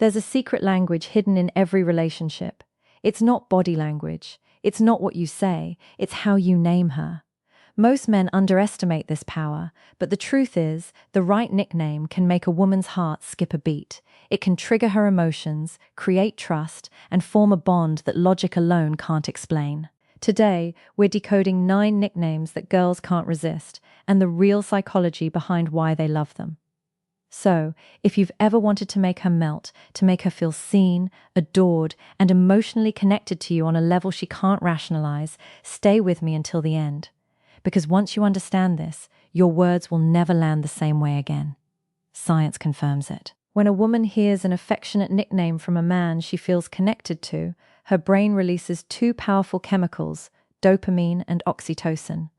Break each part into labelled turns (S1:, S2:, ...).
S1: There's a secret language hidden in every relationship. It's not body language. It's not what you say. It's how you name her. Most men underestimate this power, but the truth is, the right nickname can make a woman's heart skip a beat. It can trigger her emotions, create trust, and form a bond that logic alone can't explain. Today, we're decoding 9 nicknames that girls can't resist, and the real psychology behind why they love them. So, if you've ever wanted to make her melt, to make her feel seen, adored, and emotionally connected to you on a level she can't rationalize, stay with me until the end. Because once you understand this, your words will never land the same way again. Science confirms it. When a woman hears an affectionate nickname from a man she feels connected to, her brain releases 2 powerful chemicals, dopamine and oxytocin.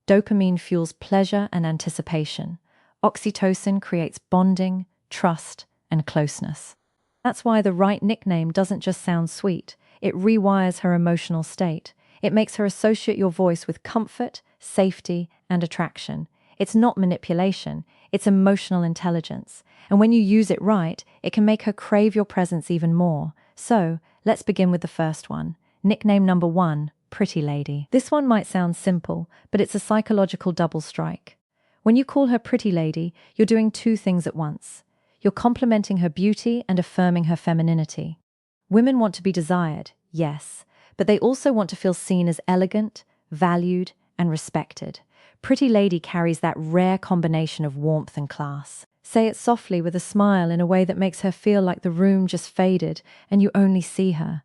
S1: Dopamine fuels pleasure and anticipation. Oxytocin creates bonding, trust, and closeness. That's why the right nickname doesn't just sound sweet, it rewires her emotional state. It makes her associate your voice with comfort, safety, and attraction. It's not manipulation, it's emotional intelligence. And when you use it right, it can make her crave your presence even more. So, let's begin with the first one. Nickname number 1, Pretty Lady. This one might sound simple, but it's a psychological double strike. When you call her Pretty Lady, you're doing 2 things at once. You're complimenting her beauty and affirming her femininity. Women want to be desired, yes, but they also want to feel seen as elegant, valued, and respected. Pretty Lady carries that rare combination of warmth and class. Say it softly with a smile in a way that makes her feel like the room just faded and you only see her.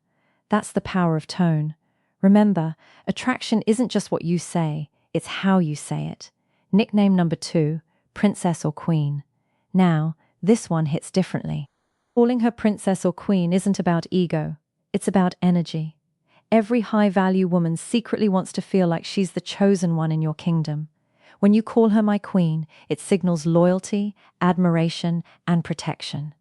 S1: That's the power of tone. Remember, attraction isn't just what you say, it's how you say it. Nickname number 2, Princess or Queen. Now, this one hits differently. Calling her princess or queen isn't about ego, it's about energy. Every high-value woman secretly wants to feel like she's the chosen one in your kingdom. When you call her my queen, it signals loyalty, admiration, and protection.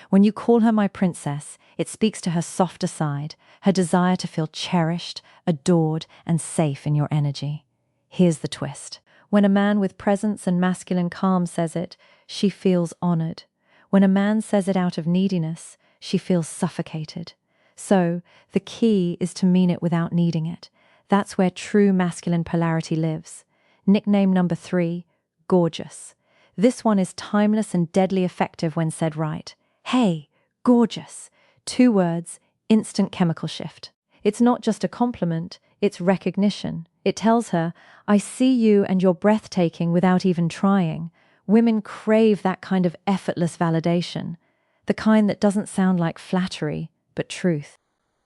S1: When you call her my princess, it speaks to her softer side, her desire to feel cherished, adored, and safe in your energy. Here's the twist. When a man with presence and masculine calm says it, she feels honored. When a man says it out of neediness, she feels suffocated. So, the key is to mean it without needing it. That's where true masculine polarity lives. Nickname number 3, Gorgeous. This one is timeless and deadly effective when said right. Hey, gorgeous. 2 words, instant chemical shift. It's not just a compliment, it's recognition. It tells her, I see you and you're breathtaking without even trying. Women crave that kind of effortless validation, the kind that doesn't sound like flattery, but truth.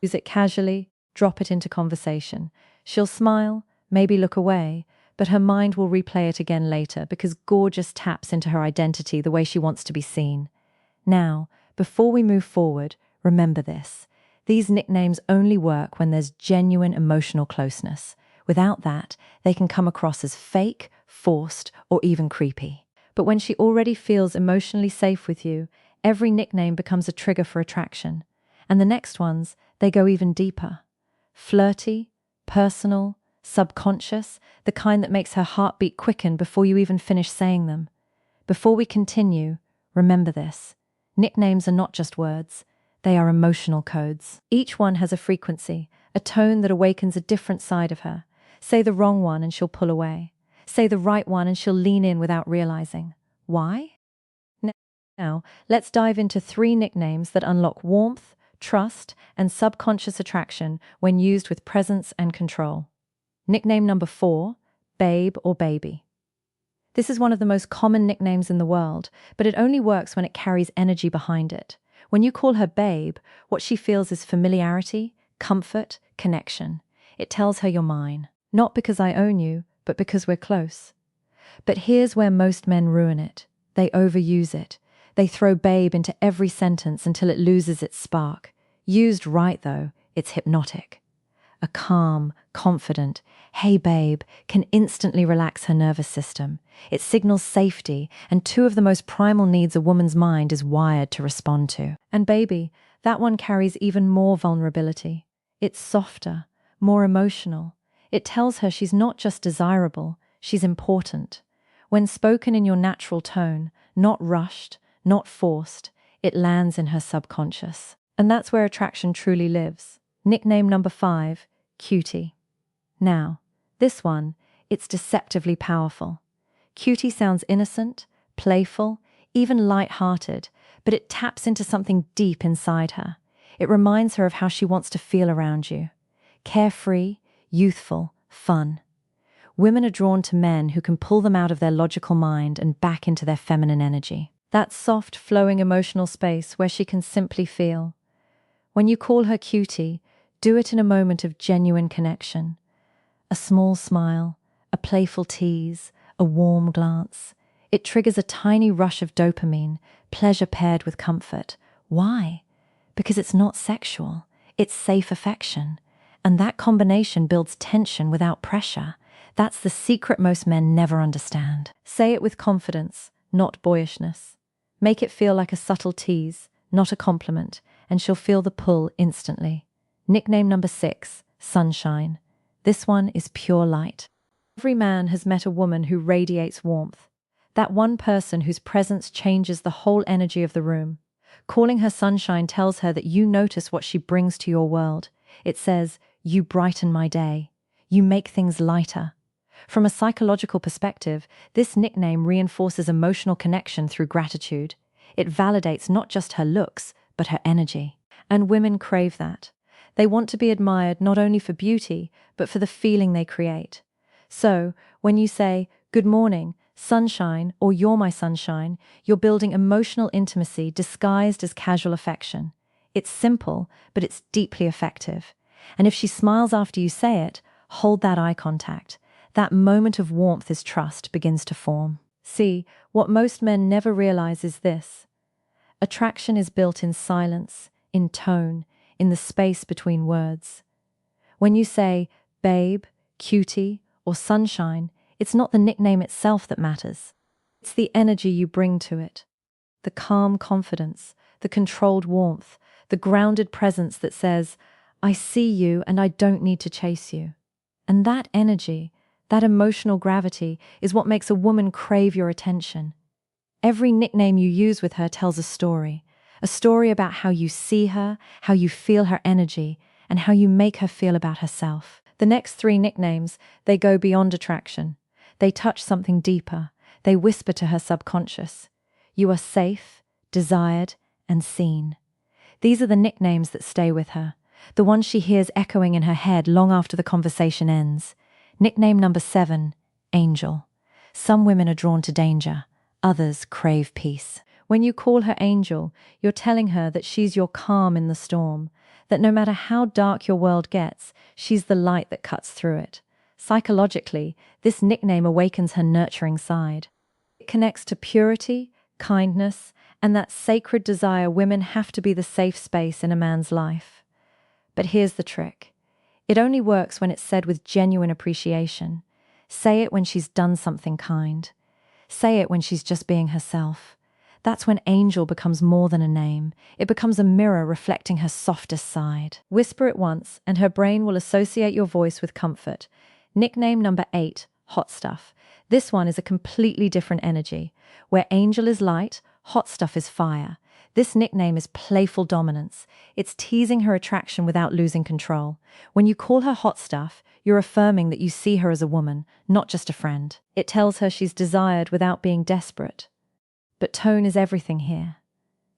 S1: Use it casually, drop it into conversation. She'll smile, maybe look away, but her mind will replay it again later because gorgeous taps into her identity the way she wants to be seen. Now, before we move forward, remember this. These nicknames only work when there's genuine emotional closeness. Without that, they can come across as fake, forced, or even creepy. But when she already feels emotionally safe with you, every nickname becomes a trigger for attraction. And the next ones, they go even deeper. Flirty, personal, subconscious, the kind that makes her heartbeat quicken before you even finish saying them. Before we continue, remember this. Nicknames are not just words. They are emotional codes. Each one has a frequency, a tone that awakens a different side of her. Say the wrong one and she'll pull away. Say the right one and she'll lean in without realizing. Why? Now, let's dive into 3 nicknames that unlock warmth, trust, and subconscious attraction when used with presence and control. Nickname number 4, Babe or Baby. This is one of the most common nicknames in the world, but it only works when it carries energy behind it. When you call her babe, what she feels is familiarity, comfort, connection. It tells her you're mine. Not because I own you, but because we're close. But here's where most men ruin it. They overuse it. They throw babe into every sentence until it loses its spark. Used right, though, it's hypnotic. A calm, confident, hey babe, can instantly relax her nervous system. It signals safety, and 2 of the most primal needs a woman's mind is wired to respond to. And baby, that one carries even more vulnerability. It's softer, more emotional. It tells her she's not just desirable, she's important. When spoken in your natural tone, not rushed, not forced, it lands in her subconscious. And that's where attraction truly lives. Nickname number 5, Cutie. Now, this one, it's deceptively powerful. Cutie sounds innocent, playful, even light-hearted, but it taps into something deep inside her. It reminds her of how she wants to feel around you. Carefree, youthful, fun. Women are drawn to men who can pull them out of their logical mind and back into their feminine energy. That soft, flowing emotional space where she can simply feel. When you call her Cutie, do it in a moment of genuine connection. A small smile, a playful tease, a warm glance. It triggers a tiny rush of dopamine, pleasure paired with comfort. Why? Because it's not sexual, it's safe affection. And that combination builds tension without pressure. That's the secret most men never understand. Say it with confidence, not boyishness. Make it feel like a subtle tease, not a compliment, and she'll feel the pull instantly. Nickname number 6, Sunshine. This one is pure light. Every man has met a woman who radiates warmth. That one person whose presence changes the whole energy of the room. Calling her Sunshine tells her that you notice what she brings to your world. It says, you brighten my day. You make things lighter. From a psychological perspective, this nickname reinforces emotional connection through gratitude. It validates not just her looks, but her energy. And women crave that. They want to be admired not only for beauty, but for the feeling they create. So, when you say, good morning, sunshine, or you're my sunshine, you're building emotional intimacy disguised as casual affection. It's simple, but it's deeply effective. And if she smiles after you say it, hold that eye contact. That moment of warmth as trust begins to form. See, what most men never realize is this. Attraction is built in silence, in tone, in the space between words. When you say, babe, cutie, or sunshine, it's not the nickname itself that matters. It's the energy you bring to it. The calm confidence, the controlled warmth, the grounded presence that says, I see you and I don't need to chase you. And that energy, that emotional gravity, is what makes a woman crave your attention. Every nickname you use with her tells a story about how you see her, how you feel her energy, and how you make her feel about herself. The next 3 nicknames, they go beyond attraction. They touch something deeper. They whisper to her subconscious. You are safe, desired, and seen. These are the nicknames that stay with her, the ones she hears echoing in her head long after the conversation ends. Nickname number 7, Angel. Some women are drawn to danger, others crave peace. When you call her Angel, you're telling her that she's your calm in the storm, that no matter how dark your world gets, she's the light that cuts through it. Psychologically, this nickname awakens her nurturing side. It connects to purity, kindness, and that sacred desire women have to be the safe space in a man's life. But here's the trick. It only works when it's said with genuine appreciation. Say it when she's done something kind. Say it when she's just being herself. That's when Angel becomes more than a name. It becomes a mirror reflecting her softest side. Whisper it once, and her brain will associate your voice with comfort. Nickname number 8, Hot Stuff. This one is a completely different energy. Where Angel is light, Hot Stuff is fire. This nickname is playful dominance. It's teasing her attraction without losing control. When you call her Hot Stuff, you're affirming that you see her as a woman, not just a friend. It tells her she's desired without being desperate. But tone is everything here.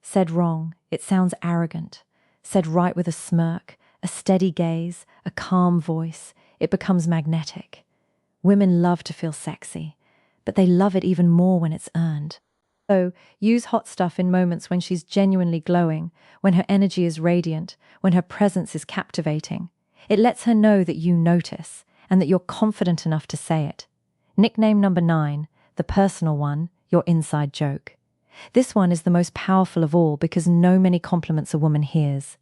S1: Said wrong, it sounds arrogant. Said right with a smirk, a steady gaze, a calm voice, it becomes magnetic. Women love to feel sexy, but they love it even more when it's earned. So, use Hot Stuff in moments when she's genuinely glowing, when her energy is radiant, when her presence is captivating. It lets her know that you notice, and that you're confident enough to say it. Nickname number 9, the personal one, your inside joke. This one is the most powerful of all because no many compliments a woman hears.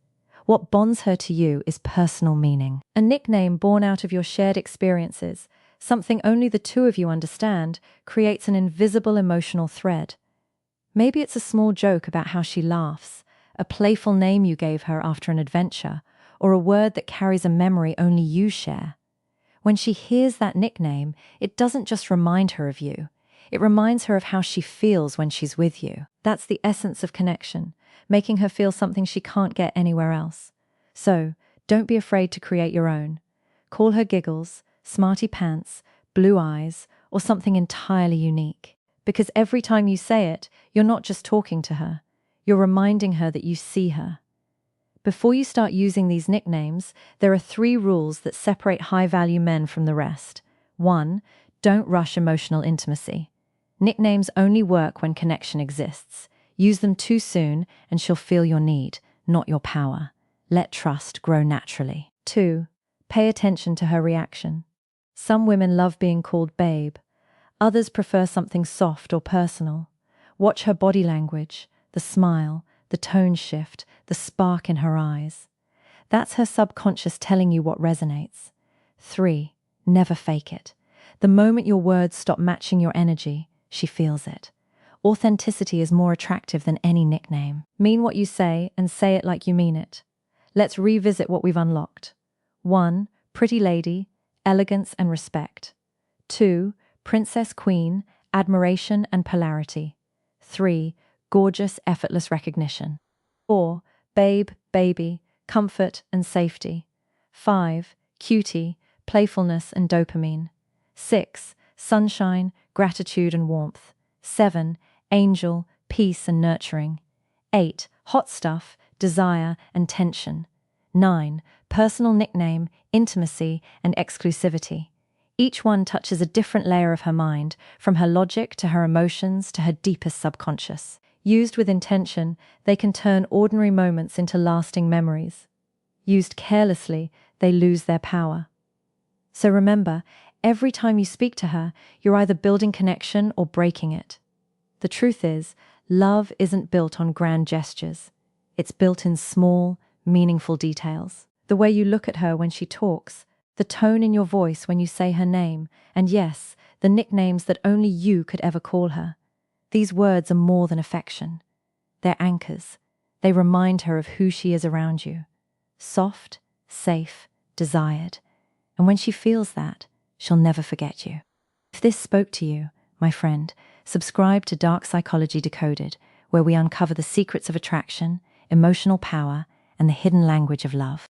S1: What bonds her to you is personal meaning. A nickname born out of your shared experiences, something only the two of you understand, creates an invisible emotional thread. Maybe it's a small joke about how she laughs, a playful name you gave her after an adventure, or a word that carries a memory only you share. When she hears that nickname, it doesn't just remind her of you. It reminds her of how she feels when she's with you. That's the essence of connection. making her feel something she can't get anywhere else. So, don't be afraid to create your own. Call her giggles, smarty pants, blue eyes, or something entirely unique. Because every time you say it, you're not just talking to her. You're reminding her that you see her. Before you start using these nicknames, there are 3 rules that separate high-value men from the rest. 1. Don't rush emotional intimacy. Nicknames only work when connection exists. Use them too soon and she'll feel your need, not your power. Let trust grow naturally. 2. Pay attention to her reaction. Some women love being called babe. Others prefer something soft or personal. Watch her body language, the smile, the tone shift, the spark in her eyes. That's her subconscious telling you what resonates. 3. Never fake it. The moment your words stop matching your energy, she feels it. Authenticity is more attractive than any nickname. Mean what you say and say it like you mean it. Let's revisit what we've unlocked. 1. Pretty lady, elegance and respect. 2. Princess queen, admiration and polarity. 3. Gorgeous, effortless recognition. 4. Babe, baby, comfort and safety. 5. Cutie, playfulness and dopamine. 6. Sunshine, gratitude and warmth. 7. Angel, peace and nurturing. 8. Hot stuff, desire and tension. 9. Personal nickname, intimacy and exclusivity. Each one touches a different layer of her mind, from her logic to her emotions to her deepest subconscious. Used with intention, they can turn ordinary moments into lasting memories. Used carelessly, they lose their power. So remember, every time you speak to her, you're either building connection or breaking it. The truth is, love isn't built on grand gestures. It's built in small, meaningful details. The way you look at her when she talks, the tone in your voice when you say her name, and yes, the nicknames that only you could ever call her. These words are more than affection. They're anchors. They remind her of who she is around you. Soft, safe, desired. And when she feels that, she'll never forget you. If this spoke to you, my friend, subscribe to Dark Psychology Decoded, where we uncover the secrets of attraction, emotional power, and the hidden language of love.